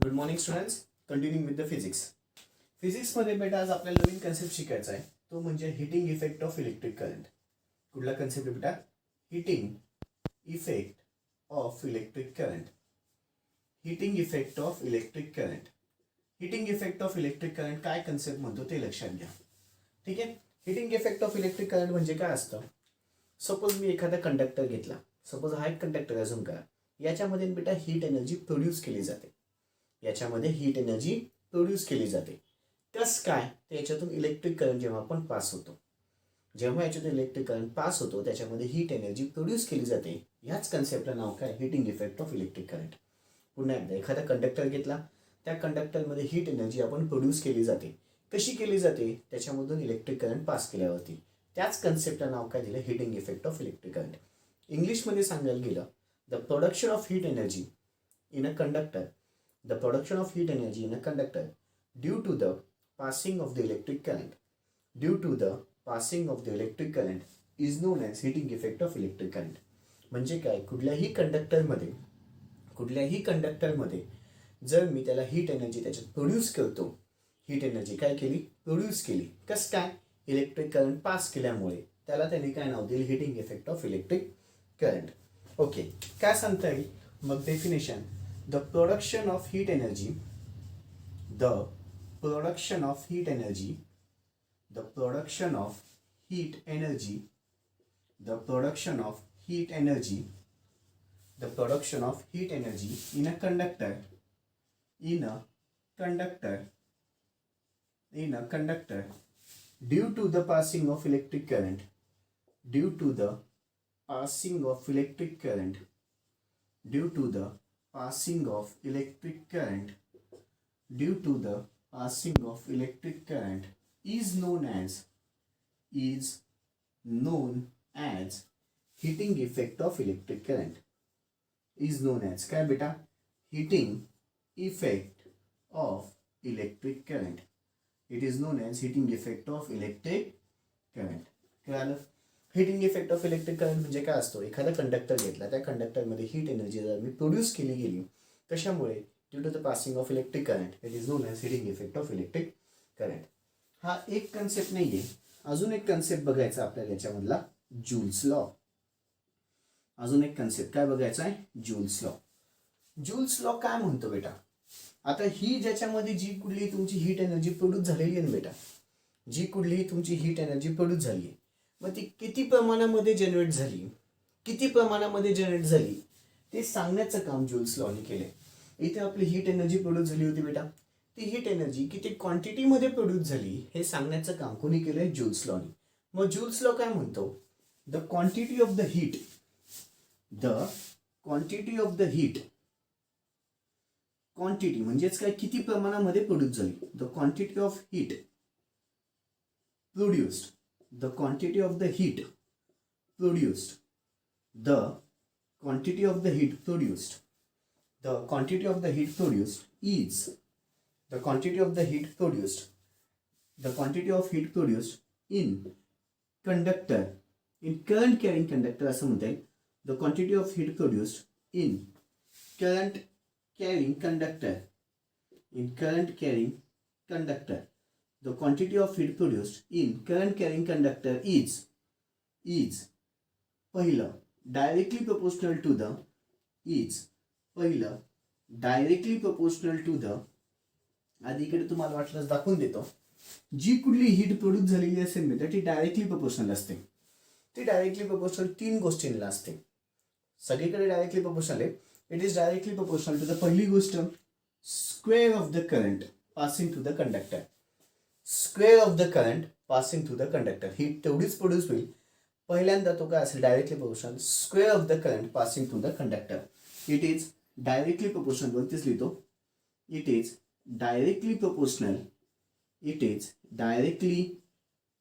Good morning students. Continuing with the physics. फिजिक्समध्ये बेटा आज आपल्याला नवीन कन्सेप्ट शिकायचा आहे, तो म्हणजे heating effect of electric current. कुठला कन्सेप्ट आहे बेटा? Heating effect of electric current. Heating effect of electric current. Heating effect of electric current काय कन्सेप्ट म्हणतो ते लक्षात घ्या. ठीक आहे. Heating effect of electric current म्हणजे काय असतं? सपोज मी एखादा कंडक्टर घेतला, सपोज हा एक कंडक्टर अजून करा, याच्यामध्ये बेटा हीट एनर्जी प्रोड्यूस केली जाते. याच्यामध्ये हीट एनर्जी प्रोड्यूस केली जाते. कसं काय? तर याच्यातून इलेक्ट्रिक करंट जेव्हा आपण पास होतो, जेव्हा याच्यातून इलेक्ट्रिक करंट पास होतो त्याच्यामध्ये हीट एनर्जी प्रोड्यूस केली जाते. ह्याच कन्सेप्टला नाव काय? Heating effect of electric current. पुन्हा एकदा एखादा कंडक्टर घेतला, त्या कंडक्टरमध्ये हीट एनर्जी आपण प्रोड्यूस केली जाते. कशी केली जाते? त्याच्यामधून इलेक्ट्रिक करंट पास केल्यावरती. त्याच कन्सेप्टला नाव काय दिलं? Heating effect of electric current. इंग्लिशमध्ये सांगायला गेलं, the production of heat energy in a conductor, the production of heat energy in a conductor due to the passing of the electric current, due to the passing of the electric current is known as heating effect of electric current. म्हणजे काय? कुठल्याही कंडक्टरमध्ये जर मी त्याला heat energy त्याच्यात produce करतो, heat energy काय केली? प्रोड्यूस केली. कसं काय? इलेक्ट्रिक करंट पास केल्यामुळे. त्याला त्यांनी काय नाव दिलं? Heating effect of electric current. Okay, काय सांगता येईल मग definition? The production of heat energy, the production of heat energy, the production of heat energy, the production of heat energy, the production of heat energy in a conductor, in a conductor, in a conductor, due to the passing of electric current, due to the passing of electric current, due to the passing of electric current, due to the passing of electric current is known as heating effect of electric current. Is known as काय बेटा? Heating effect of electric current. It is known as heating effect of electric current. कळालं? Heating effect of electric current म्हणजे काय असतो? एखादा conductor घेतला, त्या कंडक्टरमध्ये हीट एनर्जी जर मी प्रोड्यूस केली गेली, कशामुळे? Due to the passing of electric current. It is known as heating effect of electric current. हा एक कन्सेप्ट नाहीये, अजून एक कन्सेप्ट बघायचा आपल्याला याच्यामधला, जूल्स लॉ. अजून एक कन्सेप्ट काय बघायचा आहे? Joules law. जूल्स लॉ काय म्हणतो बेटा? आता ही ज्याच्यामध्ये जी कुठली तुमची हीट एनर्जी प्रोड्यूस झालेली आहे बेटा, जी कुठलीही तुमची हीट एनर्जी प्रोड्यूस झाली आहे, मग ती किती प्रमाणामध्ये जनरेट झाली, किती प्रमाणामध्ये जनरेट झाली ते सांगण्याचं काम जूल्स लॉने केले. इथे आपली हीट एनर्जी प्रोड्यूस झाली होती बेटा, ती हीट एनर्जी किती क्वांटिटीमध्ये प्रोड्यूस झाली हे सांगण्याचं काम कोणी केलंय? जूल्स लॉने. मग जूल्स लॉ काय म्हणतो? The quantity of the heat, the quantity of the heat, quantity म्हणजेच काय? किती प्रमाणामध्ये प्रोड्यूस झाली. The quantity of heat produced, the quantity of the heat produced, the quantity of the heat produced, the quantity of the heat produced is, the quantity of the heat produced, the quantity of heat produced in conductor, in current carrying conductor असं म्हणता येईल. The quantity of heat produced in current carrying conductor, in current carrying conductor, the quantity of heat produced in current carrying conductor is पहिलं directly proportional to the, is पहिलं directly proportional to the, आधी इकडे तुम्हाला वाटलं दाखवून देतो, जी कुठली heat produce झालेली असेल मित्र ती डायरेक्टली प्रोपोर्शनल असते. ती डायरेक्टली प्रोपोर्शनल 3 गोष्टींना असते. सगळीकडे डायरेक्टली प्रोपोर्शनल आहे. It is directly proportional to the पहिली गोष्ट, square of the current passing to the conductor. Square of the current passing through the conductor. Heat तेवढीच प्रोड्यूस होईल. पहिल्यांदा तो काय असेल? Directly proportional square of the current passing through the conductor. It is directly proportional. वरतीच लिहितो, it is directly proportional, it is directly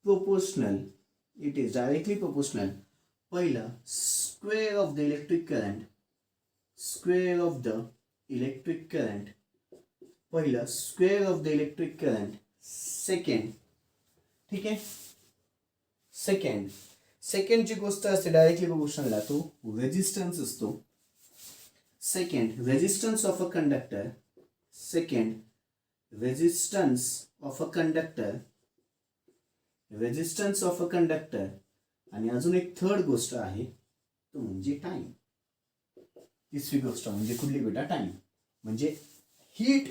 proportional, it is directly proportional. पहिला square of the electric current, square of the electric current, पहिला square of the electric current. Second, ठीक आहे, second जी गोष्ट असते directly प्रोपोर्शनलला तो resistance असतो. Second, resistance of a conductor, second resistance of a conductor, resistance of a conductor, आणि अजून एक थर्ड गोष्ट आहे तो म्हणजे टाइम. तिसरी गोष्ट म्हणजे कुठली बेटा? टाइम. म्हणजे हीट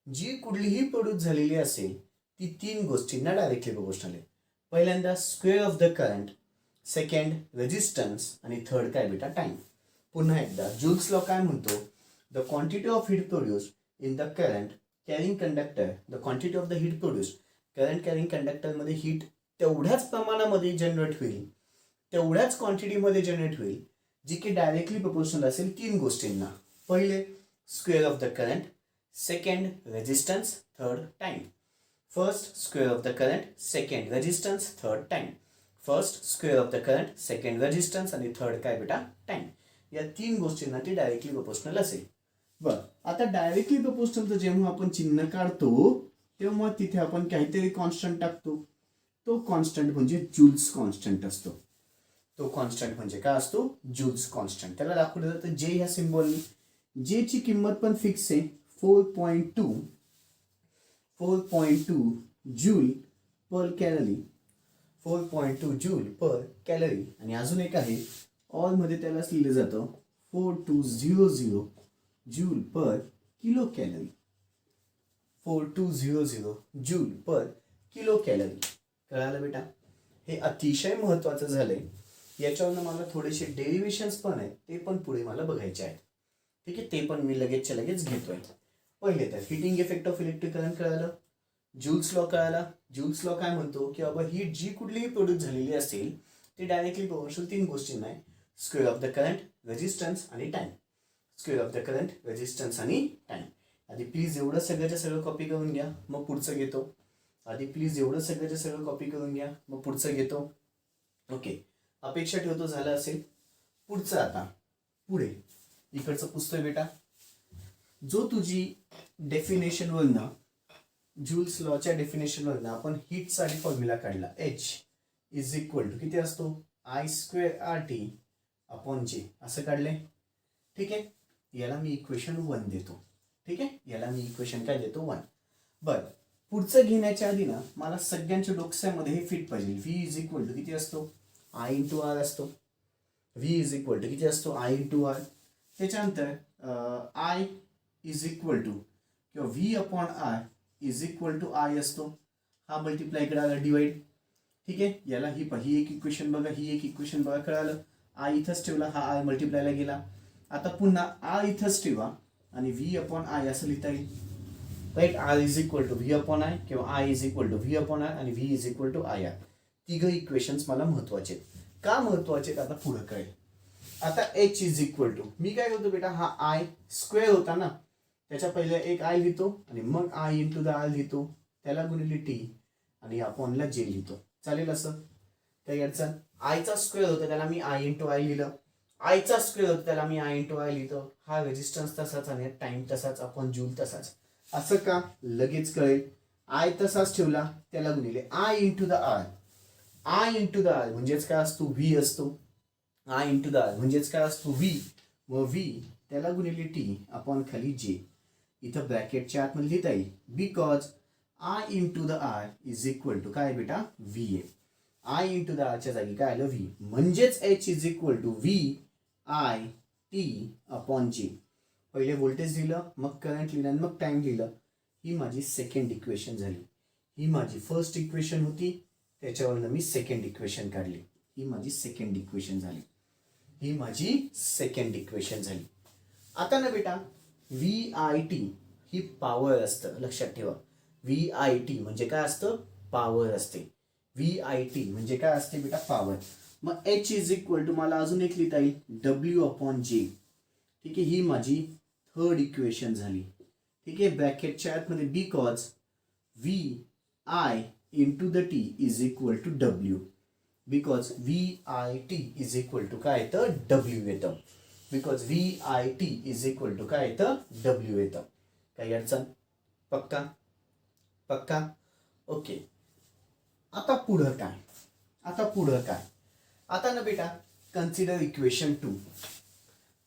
जी कुठलीही प्रोड्यूस झालेली असेल ती तीन गोष्टींना डायरेक्टली प्रोपोर्शनल आहे. पहिल्यांदा square of the current, second resistance, आणि थर्ड काय बेटा? टाइम. पुन्हा एकदा जूल्स लॉ काय म्हणतो? The quantity of heat produced in the current carrying conductor, the quantity of the heat produced current carrying कंडक्टरमध्ये हीट तेवढ्याच प्रमाणामध्ये जनरेट होईल, तेवढ्याच क्वांटिटीमध्ये जनरेट होईल जी की डायरेक्टली प्रोपोर्शनल असेल तीन गोष्टींना. पहिले square of the current, second resistance, third time. First square of the current, second resistance, third time. First square of the current, second resistance, आणि थर्ड काय बेटा? टाइम. या तीन गोष्टींना ती डायरेक्टली प्रोपोर्शनल असेल. बरं, आता डायरेक्टली प्रोपोर्शनलचं जेव्हा आपण चिन्ह काढतो तेव्हा तिथे आपण काहीतरी कॉन्स्टंट टाकतो. तो कॉन्स्टंट म्हणजे जूल्स कॉन्स्टंट असतो. तो कॉन्स्टंट म्हणजे काय असतो? Joule's constant. त्याला दाखवलं जातं जे ह्या सिम्बॉलनी. जे ची किंमत पण फिक्स आहे, 4.2 joule per calorie, 4.2 joule per calorie. आणि अजून एक आहे ऑल मध्ये त्यालाच लिहिलं जातं 4200 जूल पर किलो कॅलरी, 4200 जूल पर किलो कॅलरी. कळालं बेटा? हे अतिशय महत्वाचं झालंय. याच्यावरनं मला थोडेसे डेरिव्हेशन्स पण आहेत, ते पण पुढे मला बघायचे आहेत. ठीक आहे, ते पण मी लगेचच्या लगेच घेतोय. पहिले तर heating effect of electric current कळालं, जूल्स लॉ कळाला. जूल्स लॉ काय म्हणतो की बाबा हीट जी कुठलीही प्रोड्यूस झालेली असेल ती डायरेक्टली प्रोपोर्शनल तीन गोष्टींना आहे, square of the current, resistance आणि time. Square of the current, resistance आणि टाइम. आधी प्लीज एवढं सगळ्याच्या सगळं कॉपी करून घ्या, मग पुढचं घेतो. आधी प्लीज एवढं सगळ्याच्या सगळं कॉपी करून घ्या, मग पुढचं घेतो. ओके, अपेक्षा ठेवतो झालं असेल. पुढचं आता पुढे इकडचं पुस्तक बेटा, जो तुझी डेफिनेशनवरनं, जूल्स लॉच्या डेफिनेशनवरनं आपण हीटसाठी फॉर्म्युला काढला. H इज इक्वल टू किती असतो? I²RT अपॉन J असं काढले. ठीक आहे, याला मी इक्वेशन 1 देतो. ठीक आहे, याला मी इक्वेशन काय देतो? 1. बरं, पुढचं घेण्याच्या आधी ना मला सगळ्यांच्या डोक्यामध्ये हे फिट पाहिजे. V इज इक्वल टू किती असतो? I इंटू R असतो. V इज इक्वल टू किती असतो? I into R. त्याच्यानंतर I इज इक्वल टू किंवा V upon R is equal to I असतो. हा मल्टिप्लाय करा, डिवाइड. ठीक आहे, याला ही एक इक्वेशन बघा, ही एक इक्वेशन बघा. कळालं? I इथंच ठेवला, हा I मल्टिप्लायला गेला. आता पुन्हा I इथंच ठेवा आणि V अपॉन I असं लिहिता येईल. Right, R is equal to V upon I किंवा I is equal to V upon R आणि V is equal to IR. तिघ इक्वेशन्स मला महत्वाचे आहेत. का महत्वाचे आता पुढे कळेल. आता H इज इक्वल टू, मी काय करतो बेटा, हा I स्क्वेअर होता ना, त्याच्या पहिले एक I लिहितो आणि मग I इंटू द R लिहितो, त्याला गुणिले T आणि अपॉनला J लिहितो. चालेल असं? काही अडचण? I चा स्क्वेअर होता त्याला मी I इंटू I लिहिलं, I चा स्क्वेअर होता त्याला मी I इंटू I लिहितो. हा रेजिस्टन्स तसाच आणि टाइम तसाच, अपॉन जूल तसाच. असं का? लगेच कळेल. I तसाच ठेवला, त्याला गुणिले I into the R. I into the R म्हणजेच काय असतो? V असतो. I इंटू द R म्हणजेच काय असतो? V. व V त्याला गुणिले T अपॉन खाली J. इथं ब्रॅकेटच्या आतमध्ये लिहिता येईल, because I into the R is equal to काय बेटा? V आहे. I इंटू द R च्या जागी काय आलं? V. म्हणजेच H is equal to V I T upon J. पहिले व्होल्टेज दिलं, मग करंट लिहिलं, मग टाइम लिहिलं. ही माझी सेकंड इक्वेशन झाली. ही माझी फर्स्ट इक्वेशन होती, त्याच्यावरनं मी सेकंड इक्वेशन काढली. ही माझी सेकंड इक्वेशन झाली. ही माझी सेकंड इक्वेशन झाली. आता ना बेटा, VIT ही पॉवर असतं, लक्षात ठेवा. VIT म्हणजे काय असतं? पॉवर असते. VIT म्हणजे काय असते बेटा? पॉवर. मग H इज इक्वल टू मला अजून एक लिहिता येईल, W अपॉन J. ठीक आहे, ही माझी थर्ड इक्वेशन झाली. ठीक आहे, ब्रॅकेटच्या आतमध्ये because VI into the T is equal to W. Because VIT is equal to काय येतं? W येतं. Because VIT is equal to काय येतं? W येतं. काही अडचण? पक्का? पक्का? ओके. आता पुढं काय? आता ना बेटा, कन्सिडर इक्वेशन 2.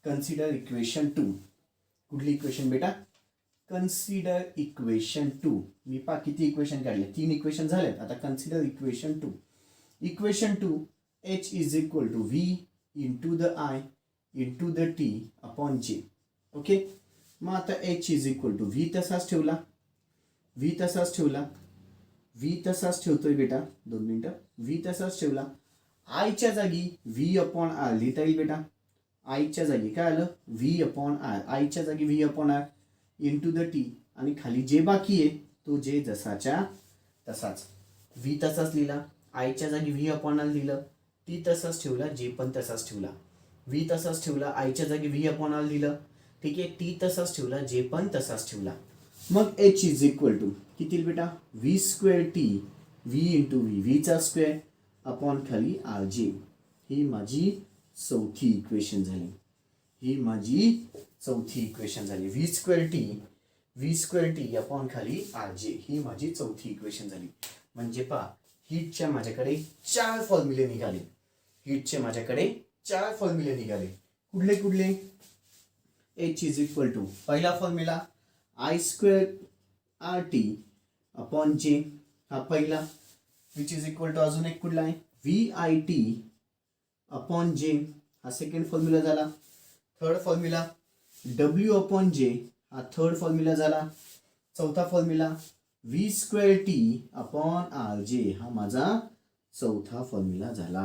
Consider equation 2. कुठली इक्वेशन बेटा? Consider equation 2. मी किती इक्वेशन काढले? 3 इक्वेशन झालेत. आता consider equation 2. Equation 2 h is equal to v into the i into the t upon j. Okay, मग आता h is equal to v तसाच ठेवला, v तसाच ठेवला, v तसाच ठेवतोय बेटा. 2 मिनिटं. v तसाच ठेवला. i च्या जागी v अपॉन r लिहिता येईल बेटा. i च्या जागी काय आलं? v upon r. i च्या जागी v upon r into the T, आणि खाली जे बाकी आहे तो जे जसाच्या तसाच. v तसाच लिहिला, i च्या जागी v अपॉन r लिहिलं, टी तसाच ठेवला, जे पण तसाच ठेवला. v तसाच ठेवला, i च्या जागी v अपॉन r लिहिलं, ठीक आहे. टी तसाच ठेवला, जे पण तसाच ठेवला. मग h इज इक्वल टू किती बेटा? v square T v into v चा स्क्वेअर अपॉन खाली आर जे. ही माझी चौथी इक्वेशन झाली. ही माझी चौथी इक्वेशन झाली. v स्क्वेअर टी अपॉन खाली आर जे. ही माझी चौथी इक्वेशन झाली. म्हणजे पहा, हीटच्या माझ्याकडे 4 फॉर्म्युले निघाले. हीटचे माझ्याकडे 4 फॉर्म्युले निघाले. कुठले कुठले? h इज इक्वल टू पहिला formula i square R T upon J, हा पहिला. विच इज इक्वल टू अजून एक कुठला आहे? V I T upon J, हा सेकंड फॉर्म्युला झाला. Third formula W upon J, हा थर्ड फॉर्म्युला झाला. चौथा formula V square T upon R J, हा माझा चौथा फॉर्म्युला झाला.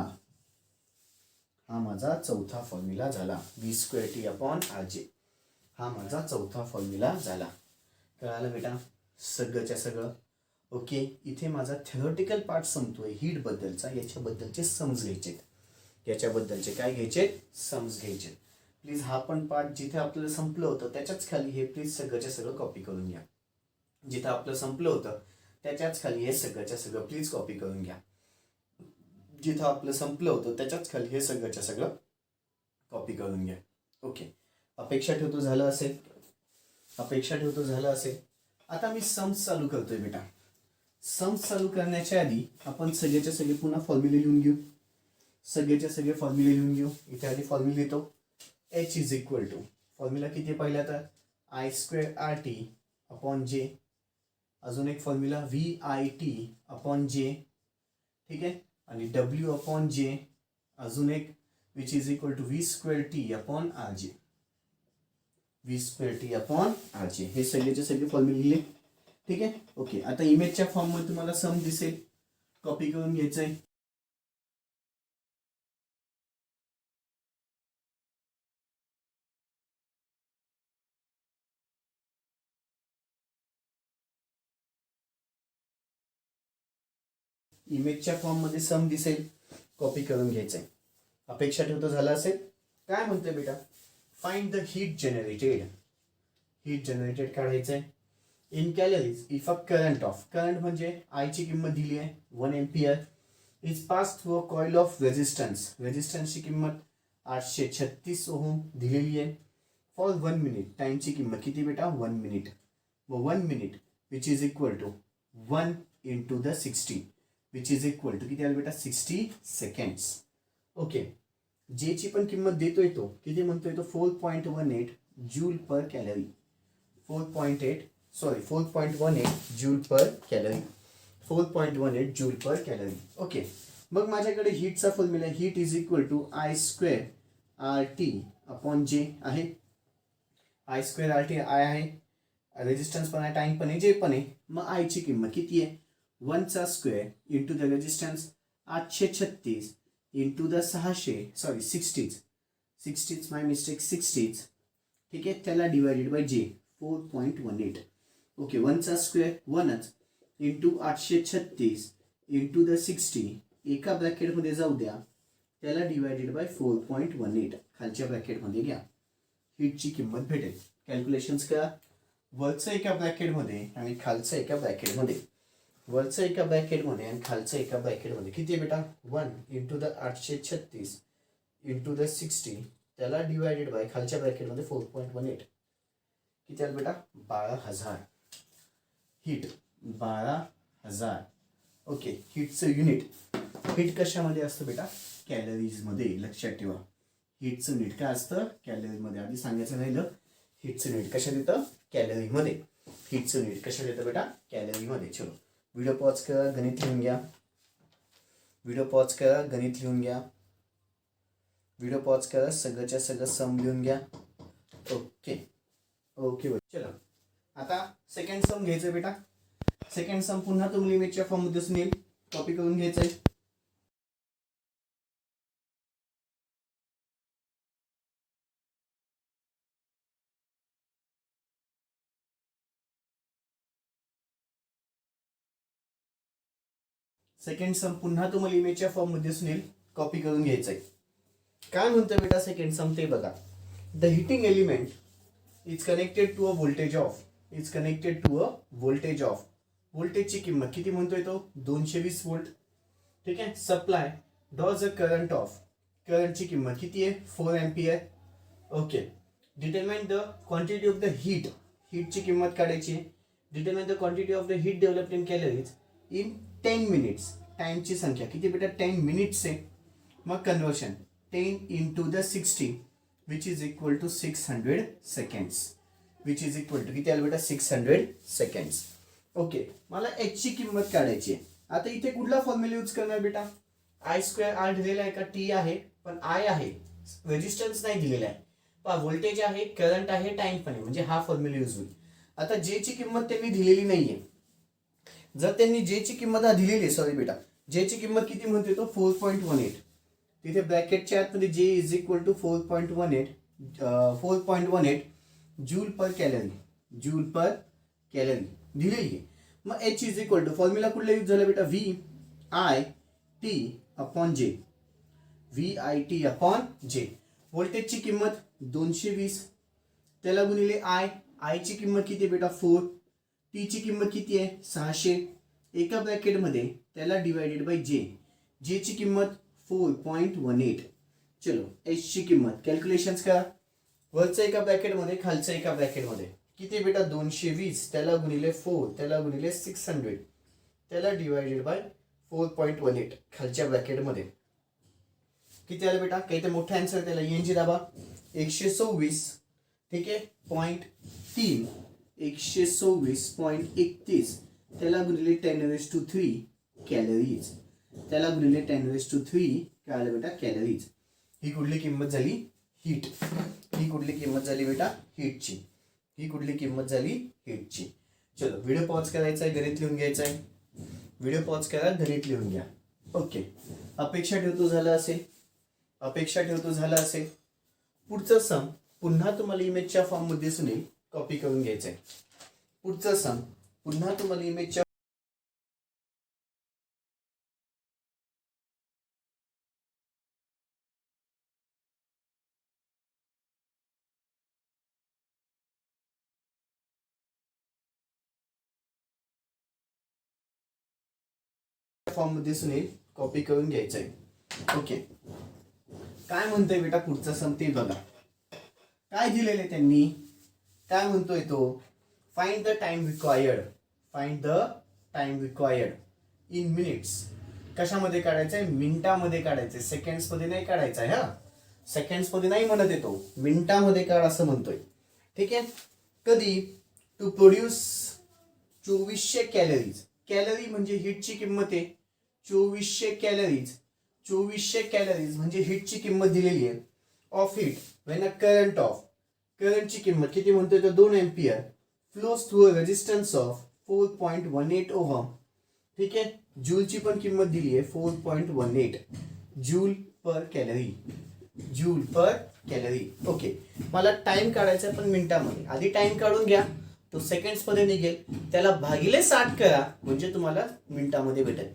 हा माझा चौथा फॉर्म्युला झाला. V square T upon R J हा माझा चौथा फॉर्म्युला झाला. कळालं बेटा? सगळंच्या सगळं. ओके, इथे माझा थेरॉटिकल पार्ट संपतोय हीट बद्दलचा. याच्याबद्दलचे सम्स घ्यायचे, याच्याबद्दलचे काय घ्यायचे? सम्स घ्यायचे. प्लीज हा पण पार्ट जिथे आपल्याला संपलं होतं त्याच्याच खाली हे प्लीज सगळंच्या सगळं कॉपी करून घ्या. जिथे आपलं संपलं होतं त्याच्याच खाली हे सगळंच्या सगळं प्लीज कॉपी करून घ्या. जिथं आपलं संपलं होतं त्याच्याच खाली हे सगळंच्या सगळं कॉपी करून घ्या. ओके, अपेक्षा ठेवतो झालं असेल. अपेक्षा ठेवतो झालं असेल. आता मी सम्स चालू करतोय बेटा. सम्स चालू करण्याच्या आधी आपण सगळ्याच्या सगळे पुन्हा फॉर्म्युले लिहून घेऊ. सगळेच्या सगळे फॉर्म्युले लिहून घेऊ. इथे आधी फॉर्म्युला लिहितो. h is equal to formula किती पहिला तर i square R T upon J, अजून एक formula V I T upon J, ठीक आहे. आणि w अपॉन जे, अजून एक which is equal to V square T upon R J. V square T upon R J हे सगळेचे सगळे फॉर्म्युले लिहिले, ठीक आहे. ओके, आता इमेजच्या फॉर्ममध्ये तुम्हाला सम दिसेल, कॉपी करून घ्यायचं आहे. इमेजच्या फॉर्ममध्ये सम दिसेल, कॉपी करून घ्यायचंय. अपेक्षा ठेवतो झालं असेल. काय म्हणतोय बेटा? Find the heat generated. Heat generated काढायचंय in calories if a current of, current म्हणजे आय ची किंमत दिली आहे 1 ampere, is pass through a coil of resistance. रेजिस्टन्सची किंमत 836 ओहम दिलेली आहे. फॉर 1 मिनिट, टाइमची किंमत किती बेटा? 1 मिनिट. व 1 minute which is equal to 1 into the 60 which is equal to किती आलं बेटा? 60 सेकंड्स. ओके, जे ची पण किंमत देतोय तो किती म्हणतोय तो? 4.18 joule per calorie. 4.18 joule per calorie. 4.18 joule per calorie. Okay, मग माझ्याकडे हीटचा फॉर्म्युला आहे. Heat is equal to I square R T upon J आहे. I square R T I आहे, रेजिस्टन्स पण आहे, टाइम पण आहे, जे पण आहे. मग आय ची किंमत किती आहे? 1 चा square into the resistance 836 into the 60 my mistake 60, ठीक आहे. त्याला डिवायडेड बाय जे 4.18. ओके, 1 चा स्क्वेअर 1च इंटू 836 इंटू द 60 एका ब्रॅकेटमध्ये जाऊ द्या, त्याला डिवायडेड बाय 4.18 खालच्या ब्रॅकेटमध्ये घ्या. हीटची किंमत भेटेल. कॅल्क्युलेशन्स करा. वरचं एका ब्रॅकेटमध्ये आणि खालचं एका ब्रॅकेटमध्ये. वरचं एका ब्रॅकेटमध्ये आणि खालचं एका ब्रॅकेटमध्ये किती आहे बेटा? 1 इंटू द 836 इंटू द 60 त्याला डिवायडेड बाय खालच्या ब्रॅकेटमध्ये 4.18 किती आलं बेटा? 12,000. हीट 12,000. ओके, हीटचं युनिट. हीट कशामध्ये असतं बेटा? कॅलरीजमध्ये. लक्षात ठेवा, हीटचं युनिट काय असतं? कॅलरीमध्ये. आधी सांगायचं राहिलं, हीटचं युनिट कशात येतं? कॅलरीमध्ये. हीटचं युनिट कशात येतं बेटा, कॅलरीमध्ये. चलो व्हिडिओ पॉज करा, गणित लिहून घ्या. व्हिडिओ पॉज करा, गणित लिहून घ्या. व्हिडिओ पॉज करा, सगळंच्या सगळं सम लिहून घ्या. ओके ओके चलो आता सेकंड सम घ्यायचं बेटा. सेकंड सम पुन्हा तुम्हाला इमेजच्या फॉर्म मध्ये दिसून येईल, कॉपी करून घ्यायचंय. सेकंड सम पुन्हा तुम्हाला इमेजच्या फॉर्म मध्ये दिसून येईल, कॉपी करून घ्यायचंय. काय म्हणतं बेटा सेकंड सम ते बघा. The heating element is connected to a voltage of, is connected to a voltage of. व्होल्टेजची किंमत किती म्हणतोय तो, 220 वोल्ट. ठीक आहे. Supply does a current of, करंटची किंमत किती आहे, 4 ampere. Okay. Determine the quantity of the heat, हीटची किंमत काढायची. Determine the quantity of the heat developed in calories in 10 minutes. टाइमची संख्या किती बेटा, 10 मिनिट्स आहे. मग conversion 10 into the 60 which is equal to 600 seconds, which is equal to किती आलं बेटा, 600 seconds. ओके. मला h ची किंमत काढायची आहे. आता इथे कुठला फॉर्म्युला यूज करणार बेटा, I स्क्वेअर R दिलेला आहे का, T आहे पण I आहे, रेजिस्टन्स नाही दिलेला आहे. पहा व्होल्टेज आहे, करंट आहे, टाइम पण आहे, म्हणजे हा फॉर्म्युला यूज होईल. आता J ची किंमत त्यांनी दिलेली नाहीये. जर त्यांनी J ची किंमत दिलेली आहे, सॉरी बेटा, J ची किंमत किती म्हणते तो, 4.18. तिथे ब्रॅकेटच्या आतमध्ये J is equal to 4.18 joule per calorie, joule per calorie दिलेली आहे. मग H is equal to formula कुठला यूज झाला बेटा, VIT upon J, VIT upon J. व्होल्टेजची किंमत 220, त्याला गुणिले I ची किंमत किती आहे बेटा, 4. T ची किंमत किती आहे, 600. एका ब्रॅकेटमध्ये त्याला डिवायडेड बाय J, J ची किंमत 4.18. चलो H ची किंमत कॅल्क्युलेशन्स करा. वरचं एका ब्रॅकेटमध्ये, खालचं एका ब्रॅकेटमध्ये किती बेटा, 220, त्याला गुणिले 4, त्याला गुणिले 600, त्याला डिवायडेड बाय 4.18 खालच्या ब्रॅकेटमध्ये किती आलं बेटा, काही तर मोठा आन्सर, त्याला ENG दाबा. 126, ठीक आहे, 0.3, 126.31, त्याला गुणिले 10⁻³ कॅलरीज, त्याला गुणिले 10⁻³ काय आलं बेटा, कॅलरीज. ही कुठली किंमत झाली, हीट. ही कुठली किंमत झाली बेटा, हीटची. ही कुठली किंमत झाली, हीटची. चलो व्हिडिओ पॉज करायचा आहे, गणित लिहून घ्यायचा आहे. व्हिडिओ पॉज करा, गणित लिहून घ्या. ओके. अपेक्षा ठेवतो झालं असेल, अपेक्षा ठेवतो झालं असेल. पुढचं सम पुन्हा तुम्हाला इमेजच्या फॉर्म मध्ये दिसून येईल, कॉपी करून घ्यायचंय. पुढचं सम पुन्हा तुम्हाला इमेजच्या फॉर्म मध्ये दिसून येईल, कॉपी करून घ्यायचंय. ओके. काय म्हणतोय बेटा पुढचा सम ते बघा. काय दिलेले त्यांनी, काय म्हणतोय तो, find the time required, find the time required in minutes. कशामध्ये काढायचंय, मिनिटामध्ये काढायचंय, सेकंड्स मध्ये नाही काढायचंय. हा, सेकंड्स मध्ये नाही म्हणत येतो, मिनिटामध्ये काढ असं म्हणतोय. ठीक आहे. कधी, टू प्रोड्यूस 2400 कॅलरीज. कॅलरी म्हणजे हीटची किंमत आहे, 2400 कॅलरीज. 2400 कॅलरीज म्हणजे हीटची किंमत दिलेली आहे. Of heat when a current of, करंटची किंमत किती म्हणतोय तर 2 ampere flows through a resistance of 4.18 ohm. ठीक आहे. जूलची पण किंमत दिली आहे 4.18 joule per calorie, joule per calorie. Okay. मला टाइम काढायचा पण मिनिटामध्ये. आधी टाइम काढून घ्या, तो सेकंड्स मध्ये निघेल, त्याला भागिले 60 करा म्हणजे तुम्हाला मिनिटामध्ये भेटेल.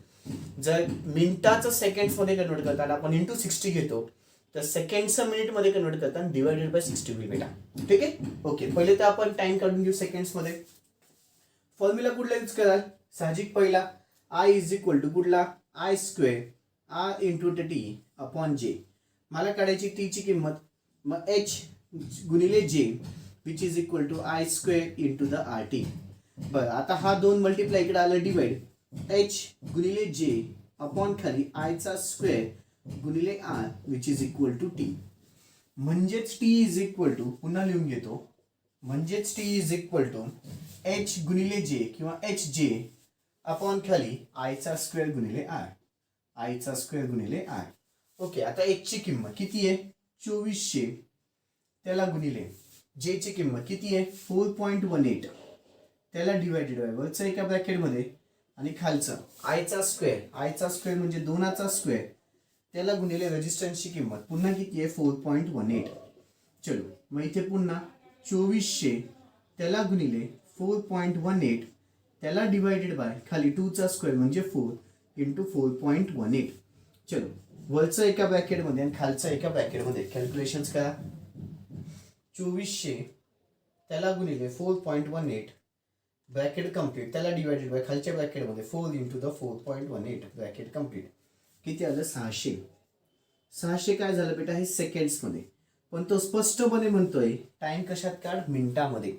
जर मिनिटाचं सेकंड्स मध्ये कन्वर्ट करताना आपण इंटू 60 घेतो, तर सेकंड्सचं मिनिट मध्ये कन्वर्ट करताना डिवायडेड बाय 60 होईल बेटा. ठीक आहे. ओके. पहिले तर आपण टाइम काढून घेऊ सेकंड्स मध्ये. फॉर्म्युला कुठला यूज कराल, साहजिक पहिला I इज इक्वल टू कुठला, I square R into T upon J. मला काढायची T ची किंमत, मग H गुणिले J which is equal to I स्क्वेअर इंटू द RT. बरं, आता हा 2 मल्टिप्लाय इकडे आला डिवाइड, H गुणिले J अपॉन खाली I चा स्क्वेअर गुणिले R which is equal to T. म्हणजेच T इज इक्वल टू, पुन्हा लिहून घेतो, म्हणजेच T is equal to H गुणिले जे किंवा एच जे अपॉन खाली आयचा स्क्वेअर गुणिले आय, आयचा स्क्वेअर गुणिले आय. ओके, आता एचची किंमत किती आहे 2400, त्याला गुणिले जे ची किंमत किती आहे 4.18, त्याला डिवायडेड बाय वरचं एका ब्रॅकेटमध्ये आणि खालचं आयचा स्क्वेअर म्हणजे दोनाचा स्क्वेअर, त्याला गुणिले रेजिस्टन्सची किंमत पुन्हा किती आहे 4.18. चलो मग इथे पुन्हा 2400 त्याला गुणिले 4.18, त्याला डिवायडेड बाय खाली 2 चा स्क्वेअर म्हणजे 4 इंटू 4.18. चलो वरचं एका ब्रॅकेटमध्ये आणि खालचं एका ब्रॅकेटमध्ये कॅल्क्युलेशन्स करा. 2400 त्याला गुणिले 4.18 ब्रॅकेट कम्प्लीट, त्याला डिवायडेड बाय खालच्या ब्रॅकेटमध्ये 4 इंटू द 4.18 ब्रॅकेट कम्प्लीट, किती आलं 600. 600 काय झालं बेटा हे सेकंड्समध्ये, पण तो स्पष्टपणे म्हणतोय टाइम कशात काढ मिनिटामध्ये.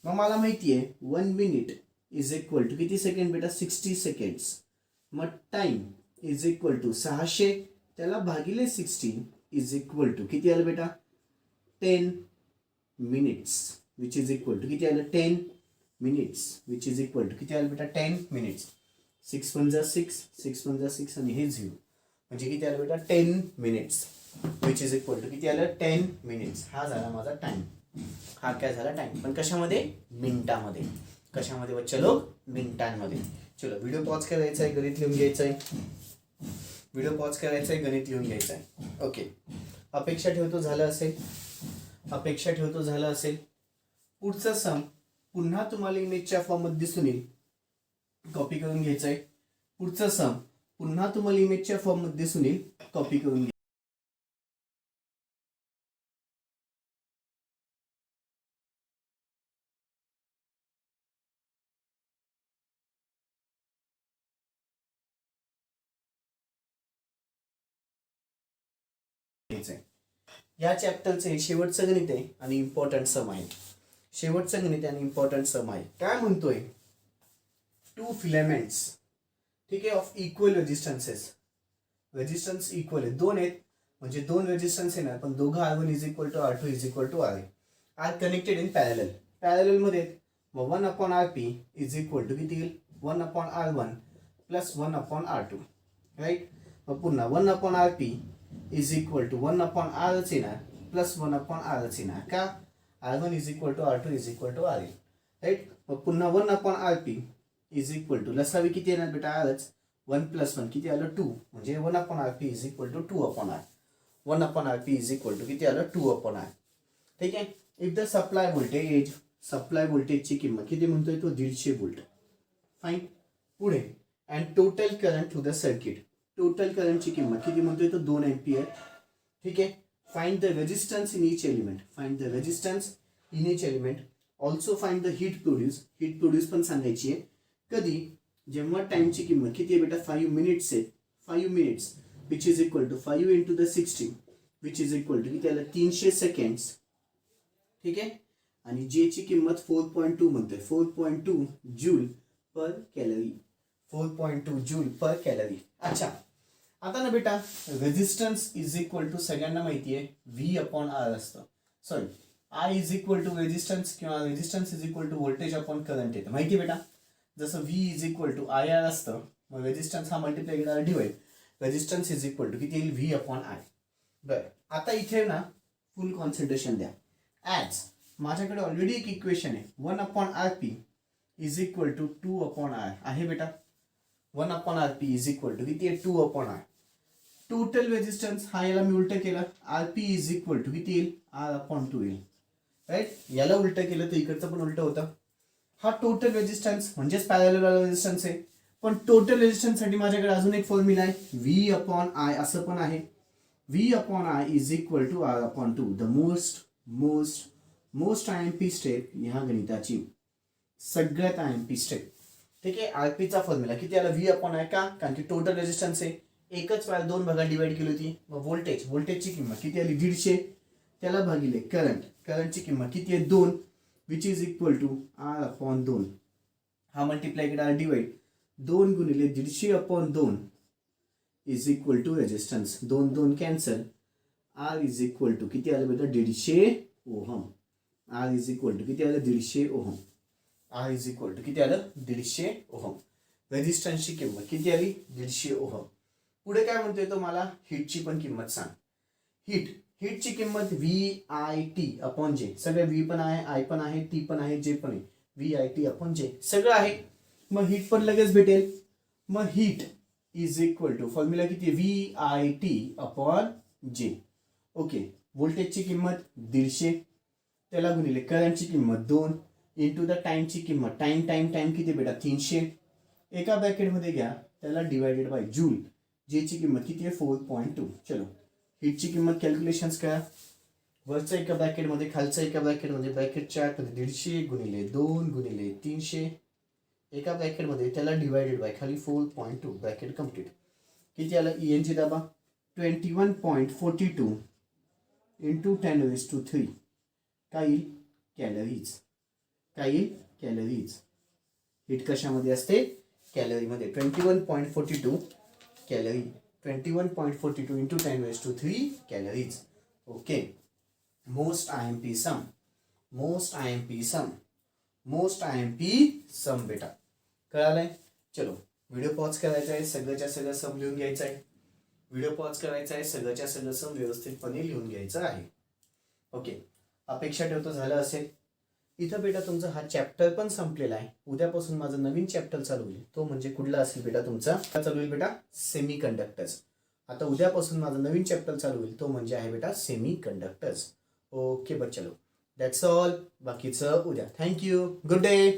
मग मला माहिती आहे 1 मिनिट इज इक्वल टू किती सेकंड बेटा 60 सेकंड्स. मग टाइम इज इक्वल टू 600 त्याला भागिले 16 इज इक्वल टू किती आलं बेटा 10 minutes which is equal to किती आलं 10 minutes which is equal to किती आलं बेटा 10 मिनिट्स. 6 1 जा 6, 6 1 जा 6 आणि हे 0 म्हणजे किती आलं बेटा 10 minutes which is equal to किती आलं 10 मिनिट्स. हा झाला माझा टाइम, हा काय झाला टाइम, पण कशामध्ये मिनिटामध्ये. कशामध्ये बच्चा लोक मिनिटांमध्ये. चलो व्हिडिओ पॉज करायचा आहे, गणित लिहून घ्यायचं आहे. व्हिडिओ पॉज करायचा आहे, गणित लिहून घ्यायचं आहे. ओके, अपेक्षा ठेवतो झालं असेल, अपेक्षा ठेवतो झालं असेल. पुढचा सम पुन्हा तुम्हाला इमेजच्या फॉर्ममध्ये दिसून येईल, कॉपी करून घ्यायचं आहे. पुढचा सम पुन्हा तुम्हाला इमेजच्या फॉर्ममध्ये दिसून येईल, कॉपी करून घ्या. या चॅप्टरचं हे शेवटचं गणित आहे आणि इम्पॉर्टंट सम आहे. शेवटचं गणित आणि इम्पॉर्टंट सम आहे. काय म्हणतोय 2 फिलामेंट्स, ठीक आहे, ऑफ इक्वल रेजिस्टन्सेस. रेजिस्टन्स इक्वल आहे, 2 आहेत म्हणजे 2 रेजिस्टन्स येणार, पण दोघं R1 is equal to R2 is equal to RA are connected in parallel. पॅरललमध्ये मग 1/RP इज इक्वल टू किती येईल 1/R1 प्लस 1/R2, राईट. मग पुन्हा 1/RP is equal to 1/R येणार प्लस 1/R येणार. का R1 is equal to R2 is equal to RA, right. मग पुन्हा 1/RP इज इक्वल टू लसावी किती येणार बेटा Rच 1 प्लस 1 किती आलं 2 म्हणजे 1/RP is equal to 2/R. 1/RP is equal to किती आलं 2/R, ठीक आहे. If the supply voltage, supply व्होल्टेजची किंमत किती म्हणतोय तो 150 व्होल्ट. फाईन. पुढे and total current to the circuit, total करंटची किंमत किती म्हणतोय तो 2 एम्पियर, ठीक आहे. Find the resistance in each element, find the resistance in each element. Also find the heat produce, heat produce पण सांगायची आहे. कधी जेव्हा टाइमची किंमत किती आहे बेटा 5 मिनिट्स आहे, 5 minutes which is equal to 5 into the 60 which is equal to किती आलं 300 सेकंड्स, ठीक आहे. आणि जे ची किंमत 4.2 म्हणतोय 4.2 joule per calorie, 4.2 joule per calorie. अच्छा, आता ना बेटा रेजिस्टन्स इज इक्वल टू सगळ्यांना माहिती आहे V/R असतं. Sorry, I is equal to resistance किंवा resistance is equal to voltage upon current येतं, माहिती आहे बेटा. जसं V is equal to IR असतं, मग रेजिस्टन्स हा मल्टिप्लाय केला divide, resistance is equal to किती येईल V/I. बरं, आता इथे ना फुल कॉन्सन्ट्रेशन द्या. ॲज माझ्याकडे ऑलरेडी एक इक्वेशन आहे 1/RP is equal to 2/I आहे बेटा. 1/RP इज इक्वल टू किती आहे 2/I. टोटल रेजिस्टन्स हा याला मी उलट केलं, RP इज इक्वल टू किती येईल R/2 येईल, राईट. याला उलट केलं तर इकडचं पण उलट होतं. हा टोटल रेजिस्टन्स म्हणजेच पॅरलल रेजिस्टन्स आहे, पण टोटल रेजिस्टन्स साठी माझ्याकडे अजून एक फॉर्म्युला आहे V/I असं पण आहे. V/I is equal to R/2. The most IMP step ह्या गणिताची, सगळ्यात IMP स्टेप, ठीक आहे. आरपीचा फॉर्म्युला किती आला V/I का, कारण की टोटल रेजिस्टन्स आहे, एकच वेळा 2 भागात डिवाइड केली होती. मग व्होल्टेजची किंमत किती आली 150, त्याला भागिले करंटची किंमत किती आहे 2 which is equal to R/2. हा मल्टिप्लाय केला डिवाइड 2 गुणिले 150/2 is equal to resistance, 2 2 cancel, R is equal to किती आलं बेटा 150 ohm. R is equal to किती आलं 150 ohm. R is equal to किती आलं 150 ओहम. रेजिस्टन्सची किंमत किती आली 150 ओहम. पुढे काय म्हणतोय तो मला हीटची पण किंमत सांग. हीटची किंमत VIT अपॉन जे. सगळे V पण आहे, I पण आहे, T पण आहे, J पण आहे. VIT अपॉन जे सगळं आहे. मग हीट पण लगेच भेटेल. मग heat is equal to formula किती VIT अपॉन जे. ओके. व्होल्टेजची किंमत 150, त्याला गुणिले करंटची किंमत 2 इंटू द टाइमची किंमत टाइम किती बेटा 300 एका ब्रॅकेटमध्ये घ्या, त्याला डिवायडेड बाय जूल. जेची किंमत किती आहे 4.2. चलो हीटची किंमत कॅल्क्युलेशन्स करा. वरचं एका ब्रॅकेटमध्ये, खालचं एका ब्रॅकेटमध्ये, ब्रॅकेटच्या आतमध्ये 150 गुणिले 2 गुणिले 300 एका ब्रॅकेटमध्ये, त्याला डिवायडेड बाय खाली 4.2 ब्रॅकेट कम्प्लीट. किती आलं ENची दाबा 21.42 इंटू 10⁻³ काय येईल कॅलरीज. काय येईल कॅलरीज. हीट कशामध्ये असते कॅलरीमध्ये. 21.42 calorie. 21.42 into 10⁻³ calories. Okay. Most IMP सम. मोस्ट IMP सम. मोस्ट IMP सम बेटा कळालंय. चलो व्हिडिओ पॉज करायचा आहे, सगळंच्या सगळं सम लिहून घ्यायचं आहे. व्हिडिओ पॉज करायचा आहे, सगळंच्या सगळं सम व्यवस्थितपणे लिहून घ्यायचं आहे. ओके. अपेक्षा ठेवतो झालं असेल. इथं बेटा तुमचा हा चॅप्टर पण संपलेला आहे. उद्यापासून माझं नवीन चॅप्टर चालू होईल. तो म्हणजे कुठला असेल बेटा तुमचा चालू होईल बेटा सेमी कंडक्टर्स. आता उद्यापासून माझं नवीन चॅप्टर चालू होईल, तो म्हणजे आहे बेटा सेमी कंडक्टर्स. ओके बच्चा लो, दॅट्स ऑल. बाकीचं उद्या. थँक्यू. Good day.